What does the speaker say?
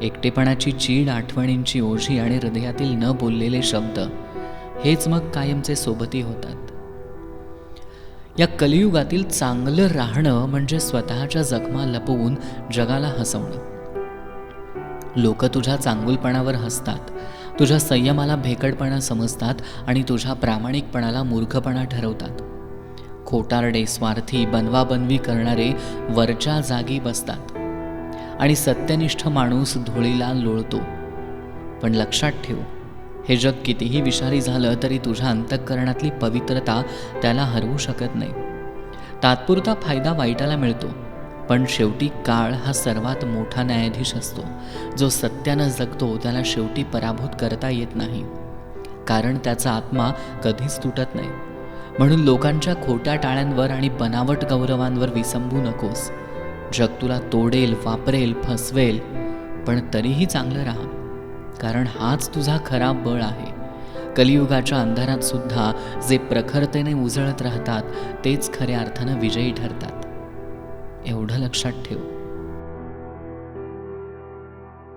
एकटेपणाची चीड, आठवणींची ओझी आणि हृदयातील न बोललेले शब्द हेच मग कायमचे सोबती होतात. या कलियुगातील चांगलं राहणं म्हणजे स्वतःच्या जखमा लपवून जगाला हसवणं. लोक तुझ्या चांगुलपणावर हसतात, तुझ्या संयमाला भेकडपणा समजतात आणि तुझ्या प्रामाणिकपणाला मूर्खपणा ठरवतात. खोटारडे, स्वार्थी, बनवाबनवी करणारे वरच्या जागी बसतात आणि सत्यनिष्ठ माणूस धुळीला लोळतो. पण लक्षात ठेव, हे जग कितीही विषारी झालं तरी तुझ्या अंतःकरणातली पवित्रता त्याला हरवू शकत नाही. तात्पुरता फायदा वाईटाला मिळतो, पण शेवटी काळ हा सर्वात मोठा न्यायाधीश असतो. जो सत्यानं जगतो त्याला शेवटी पराभूत करता येत नाही, कारण त्याचा आत्मा कधीच तुटत नाही. म्हणून लोकांच्या खोट्या टाळ्यांवर आणि बनावट गौरवांवर विसंबू नकोस. जग तुला तोडेल, वापरेल, फसवेल, पण तरीही चांगलं राहा, कारण हाच तुझा खरा बळ आहे. कलियुगाच्या अंधारात सुद्धा जे प्रखरतेने उजळत राहतात तेच खऱ्या अर्थानं विजयी ठरतात. एवढं लक्षात ठेव.